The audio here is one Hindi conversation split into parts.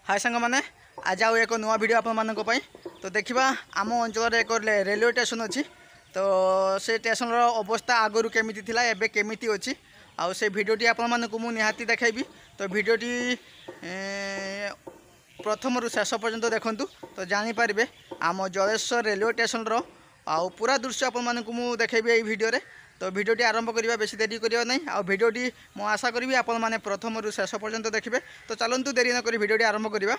हाय सांग मैंने आज आउ एक नुआ वीडियो आपण मानक पई तो देखिबा आम अंचल एक रेलवे स्टेशन अच्छी तो से स्टेशन अवस्था आगु केमिति थिला एबे केमिति अछि आउ से वीडियोटी आपण मानक मु निहाती देखाइबी तो वीडियोटी प्रथम रु शेष पर्यंत देखंतु तो जानि पारिबे आम जलेश्वर रेलवे स्टेशन रो आउ पूरा दृश्य आपण मानक मु देखाइबी एई वीडियो रे तो वीडियोटी आरंभ करवा बेसी देरी करिया नहीं आ वीडियोटी मु आशा करी आपण माने प्रथम रु शेष पर्यंत देखिबे तो चलंतु देरी न करी वीडियोटी आरंभ करवा।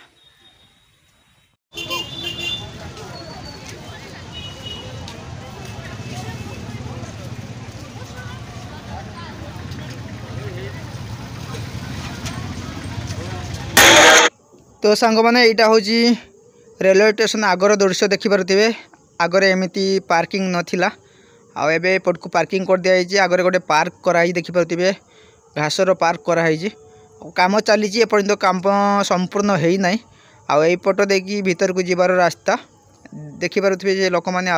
तो सांग माने एटा होजी रेलवे स्टेशन आगर दृश्य देखि पारुथिबे आगर एमिति पार्किंग नथिला आ एबे पटकू पार्किंग कर दिया जाइए आगे गोटे पार्क कराई देखिपे घासर पार्क कराई काम चली एपर्तंत काम संपूर्ण हो ना आईपट देखिए भीतर को जीवार रास्ता देखिपे लोक मैंने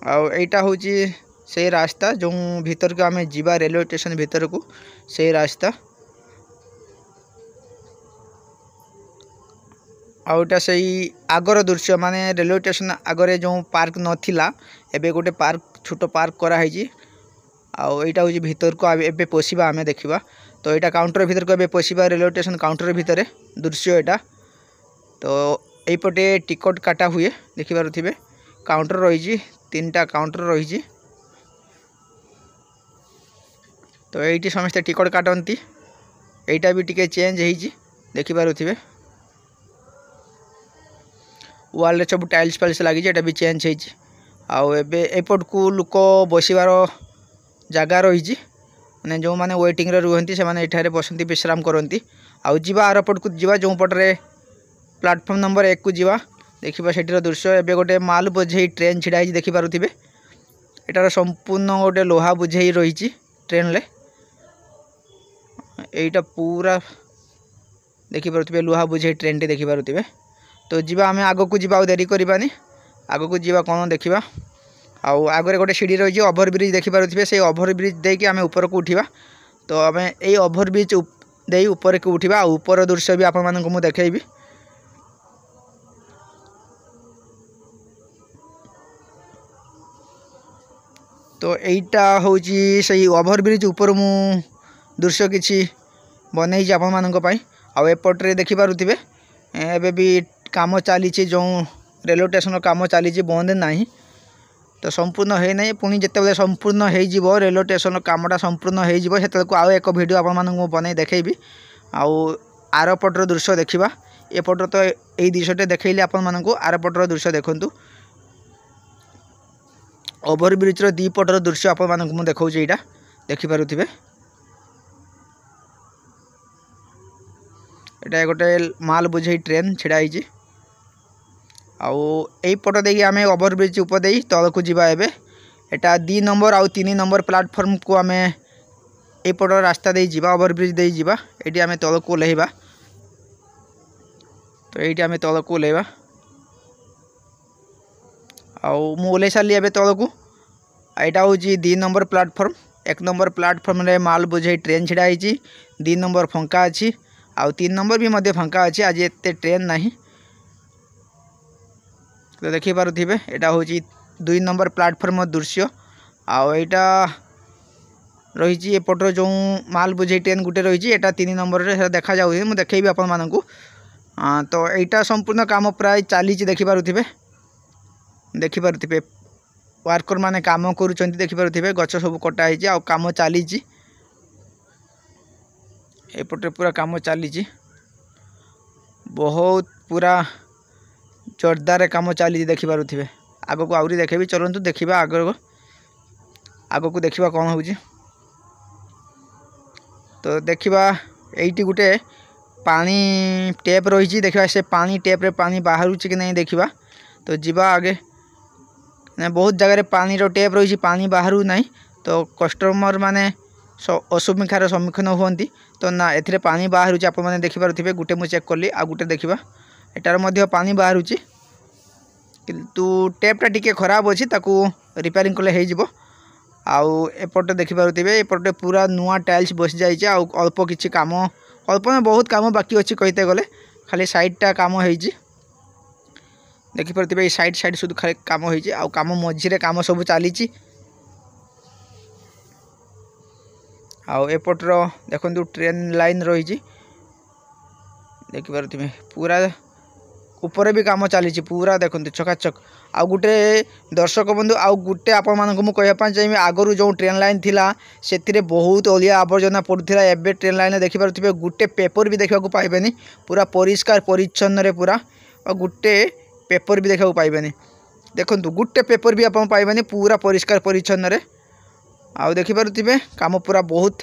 आईटा हूँ से रास्ता जो भीतर को आम जीवा रेलवे स्टेशन भीतर को से रास्ता आउटा से आगर दृश्य माने रेलवे स्टेशन आगरे जो पार्क नथिला एबे गोटे पार्क छोट पार्क कराई आईटा हूँ भीतर को एबे पशिबा आमे देखिबा तो यहाँ काउंटर भीतर को एबे पशिबा रेलवे स्टेशन काउंटर भीतर दृश्य यहाँ तो यहीपटे टिकट काटा हुए देखिपे काउंटर रही 3टा काउंटर रही तो ये समस्ते टिकट काटती यहाँ भी टिके चेंज हो देखिपे वाल सब टाइल्स फाइल्स लगी भी चेंज होपट को लोक बसबार जगह रही मैंने जो मैंने वेटिंग रुहति से बसती विश्राम करती आउ जी आरपट को जी जो पटरे प्लाटफर्म नंबर 1 को जीवा देखा से दृश्य एवं गोटे माल बोझे ट्रेन छिड़ा देखिपे एटार संपूर्ण गोटे लोहा बोझे रही ट्रेन ले यहीटा पूरा देखिपे लोहा बोझे ट्रेन टी देखिपे तो जीवा आम आग को जीवा देरी करवानी आग को जीवा कौन देखा आगे गोटे सीढ़ी रही ओभर ब्रिज देखिपे से ओभर ब्रिज देकी आम ऊपर को उठा तो आम यही ओभर ब्रिज दे ऊपर को उठा ऊपर दृश्य भी आपण मानक मु देखैबी तो यहीटा हूँ से ओभर ब्रिज ऊपर मु दृश्य किसी बनई आपण मानक पई आउ एपट्रे देखिपे एबे भी काम चली जो रेलवे स्टेशन काम चली बंद ना तो संपूर्ण है ना पुणी जिते संपूर्ण हो रेलवे स्टेशन कामटा संपूर्ण हो आउ एक वीडियो आपको बनई देखी आरपटर दृश्य देखा एपटर तो यही दृश्यटे देखली आपको आरपटर दृश्य देखु ओभर ब्रिज दीपटर दृश्य आपको देखा यहाँ देखिपे एटा गोटे माल बोझे ट्रेन छिड़ाई आईपट देखिए आम ओभर ब्रिज ऊपर दे तल को जीवा एबे एटा 2 नंबर आउ 3 नंबर प्लाटफर्म को आम यपट रास्ता दे जीवा ओभर ब्रिज दे जीवा एटी आम तल को ओल्हेबा तो ये आम तल को ओल्हेबा मु ओल्हे सारी एबे तल को यहाँ हूँ 2 नंबर प्लाटफर्म 1 नंबर प्लाटफर्म रे माल बोझे ट्रेन छिड़ाई 2 नंबर फंका अच्छी आउ 3 नंबर भी मध्य फांका अच्छी आज एत ट्रेन नहीं तो देखिपे यहाँ हूँ 2 नंबर प्लाटफर्म दृश्य आईटा रही एपटर जो माल बोझे ट्रेन गुटे रही है 3 नंबर रे देखा जाऊँ मुझे देखी आपण मानक तो यहाँ संपूर्ण काम प्राय चली देखिपे वर्कर माने काम करुँच देखिपे गछ सब कटाई आ काम चली एपटे पूरा काम चली बहुत पूरा जोरदार काम चली देखिपे आग को आहरी देखेबी चलतु देखा आग को देखा कौन हो तो देखा ये गोटे पानी टेप रही देखा से पानी टेप रे पानी बाहर कि नहीं देखा तो जीवा आगे बहुत जगह पानी रो टेप रही पानी बाहर ना तो कस्टमर माने असुविधार सम्मुखीन होती तो ना ए पानी बाहर आप देखिपे गोटे मुझे चेक कली आ गोटे देखा एटार पानी बाहर किंतु टेपटा टिके खराब अच्छी रिपेयरिंग कले हो आउ एपटे देखिपे एपटे पूरा नुआ टाइल्स बस जाइए अल्प किसी काम अल्प ना बहुत काम बाकी अच्छी कहते गले खाली साइडटा काम होइछि देखिपे साइड साइड शुद्ध खाली काम होइछि आउ काम मझिरे काम सब चली आउ एपटर देखो ट्रेन लाइन रही देखिपे पूरा ऊपर भी काम चली पूरा देखो चकाचक आउ गोटे दर्शक बंधु आउ गोटे आपण मानक कहवाई चाहिए आगु जो ट्रेन लाइन थिला से बहुत अलिया आवर्जना पड़ूला एवं ट्रेन लाइन देखिपे गोटे पेपर भी देखा पाइबेनी पूरा परिष्कार परिच्छन्न पूरा और गोटे पेपर भी देखा पाइबेनी देखो गोटे पेपर भी आप पाइबेनी पूरा परिष्कार परिच्छन्न आउ देखिपे काम पूरा बहुत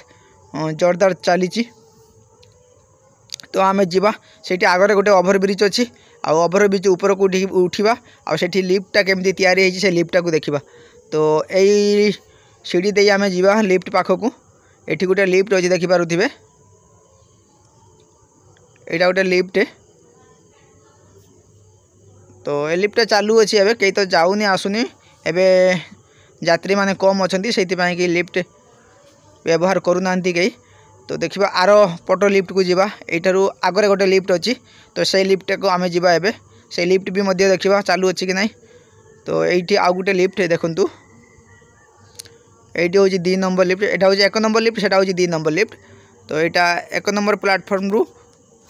जोरदार चली तो आम जावा से आगे गोटे ओभर ब्रिज अच्छी आउ ओभर ब्रिज ऊपर को उठा आठी लिफ्टा केमती तैयारी से लिफ्टा को देखा तो यही सीढ़ी दे आम जावा लिफ्ट पाखक ये गोटे लिफ्ट अच्छी देखिपे यहाँ गोटे लिफ्ट तो ये लिफ्टा चालू अच्छी एवं कई तो जाऊनी आसुनी एवं यात्री माने कम अच्छा से कि लिफ्ट व्यवहार करूना कई तो देखा आर पट लिफ्ट को जीवा यू आगे गोटे लिफ्ट अच्छी तो से लिफ्ट को आम जावा एवं से लिफ्ट भी देखा चालू अच्छी कि ना तो ये आउ गोटे लिफ्ट देखूँ ये हूँ 2 नंबर लिफ्ट यहाँ हूँ 1 नंबर लिफ्ट से हूँ 2 नंबर लिफ्ट तो यहाँ 1 नंबर प्लाटफर्म रु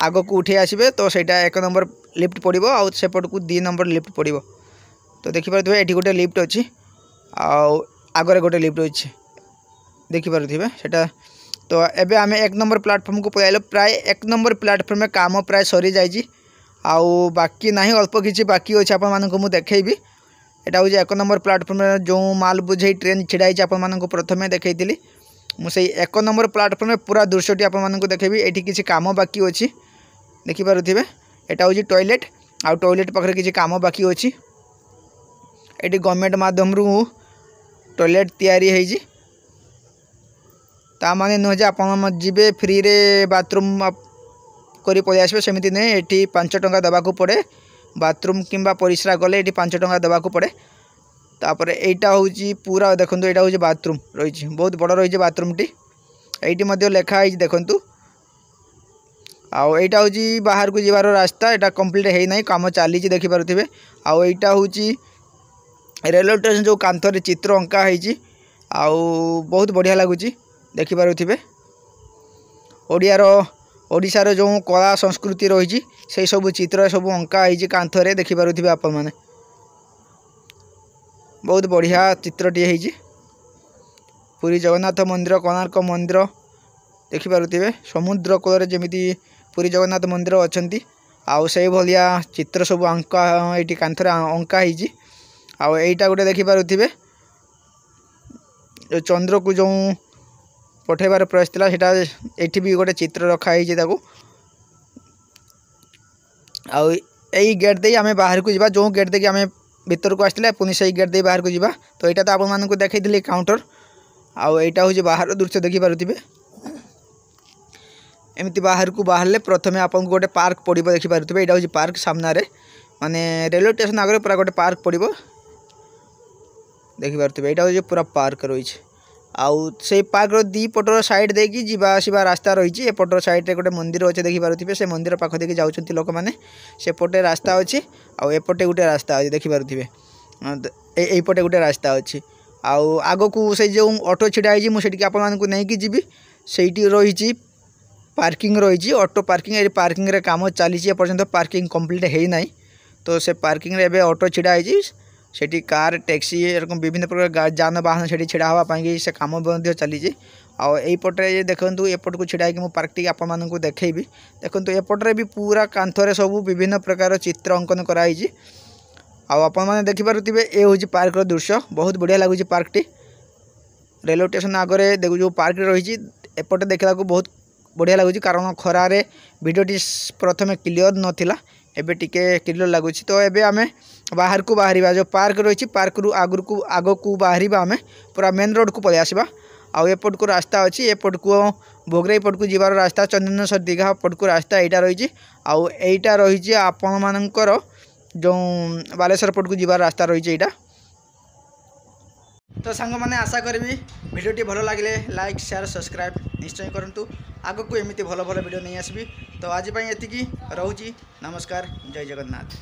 आग को उठे आसबे तो सहीटा 1 नंबर लिफ्ट पड़ो आउ सेपट को 2 नंबर लिफ्ट पड़ो तो देखिपे ये गोटे लिफ्ट अच्छी आगे गोटे लिफ्ट अच्छी देखिपे सेटा तो एबे आमे 1 नंबर प्लाटफर्म को पळाइलो प्राय 1 नंबर प्लाटफर्म में काम प्राय सरी जाइए आउ बाकी ना अल्प किसी बाकी अच्छे आपको देखी एटा हूँ 1 नंबर प्लाटफर्म जो माल बुझे ट्रेन छिड़ाई आपको प्रथम देखी मुझे 1 नंबर प्लाटफर्म में पूरा दृश्यटी आपको देखेबी ये किसी काम बाकी अच्छी देखिपे यहाँ हूँ टॉयलेट आउ टॉयलेट पाखे किसी काम बाकी अच्छी ये गवर्नमेंट माध्यम टॉयलेट तैयारी होइछि ता माने नुह जे आपण जीवे फ्री रे बाथरूम करी पळि आसबे सेमिति नै एठी 5 टंका दबाकू पड़े बाथरूम किंबा परिश्रा गले एठी 5 टंका दबाकू पड़े तापर एटा होउची पूरा देखंतु एटा होउची बाथरूम रहिछि बहुत बड़ रहिछि बाथरूम टी एठी मध्ये लेखा आइछि देखंतु आउ एटा होउची बाहर को जीवार रास्ता एटा कंप्लीट हेइ नै काम चाली छि देखि पारुथिबे आउ एटा होउची रेलवे स्टेशन जो कांथरे चित्र अंका होइछि आउ बहुत बढ़िया लागुछि देखि पारुथिबे ओडिशार जो कला संस्कृति रही से सब चित्र सब अंका होइछि कांथरे देखि पारुथिबे आपण माने बहुत बढ़िया चित्रटी होइछि पुरी जगन्नाथ मंदिर कोणार्क मंदिर देखि पारुथिबे समुद्र कूल जेमिति पुरी जगन्नाथ मंदिर अछंती आउ से भलिया चित्र सब अंका एटी कांथरे अंका होइछि आउ एटा गोटे देखि पारुथिबे चंद्र को जो पठेबार प्रयास था सेटा एठी भी गोटे चित्र रखा है आउ यही गेट दे आम बाहर को जावा जो गेट देखिए आम भीतर को आसला पुणी से गेट दे बाहर को जावा तो यहाँ तो आप मानक देखी काउंटर आउ यहाँ हूँ बाहर दृश्य देखि पारुथिबे एमती बाहर को बाहर प्रथमे आपको गोटे पार्क पड़ो देखि पारुथिबे यहाँ हूँ पार्क सामने माने रेलवे स्टेशन आगे पूरा गोटे पार्क पड़ो देखि पारुथिबे यहाँ हूँ पूरा पार्क रही आउ से पार्क दी पटर साइड देकी जीवा आसवा रास्ता रही एपटर साइड रे गोटे मंदिर अच्छे देखि पारुथिबे से मंदिर पाख देकी जाउछंती लोक माने सेपटे रास्ता अच्छी आउ एपटे गोटे रास्ता अच्छे देखि पारुथिबे एपटे गोटे रास्ता अच्छी आउ आगो को से जो ऑटो छिड़ा है मुझे आप नहीं जीवी से रही पार्किंग रही ऑटो पार्किंग ये पार्किंग रे काम चली पर्यंत पार्किंग कंप्लीट है ना तो से पार्किंग रे ऑटो छिड़ा है सेठी कार टैक्सी एरकम विभिन्न प्रकार जानवाहन से छिड़ा हाँपाई से कम चली आईपटे देखो एपट को छिड़ा कि पार्कटी आपको देखी देखो एपटे भी पूरा कांथरे सब विभिन्न प्रकार चित्र अंकन कराई आपने देखिपे ये हूँ पार्क दृश्य बहुत बढ़िया लगुच पार्कटी रेलवे स्टेशन आगे देखो जो पार्क रही एपटे देखला बहुत बढ़िया लगुच कारण खरारे वीडियोटी प्रथमे क्लियर नाला एबे टिके क्लियर लगुच तो एबे आमे बाहर को बाहर जो पार्क रही पार्क रु आग को बाहर आमे पूरा मेन रोड को पलि आसवा आउ एपट को रास्ता अच्छी एपट को भोगराई पट को जीवार रास्ता चंदनेश्वर दीघा पट को रास्ता यहाँ रही आउ एटा रही आपण मानकर जो बालेश्वर पट को जीवार रास्ता रही यहाँ तो सांग मैंने आशा करी भिडटी भल लगे लाइक शेयर सब्सक्राइब निश्चय करूँ। आग को एमती भल भल वीडियो नहीं आसबि। तो आज ये रोची नमस्कार जय जगन्नाथ।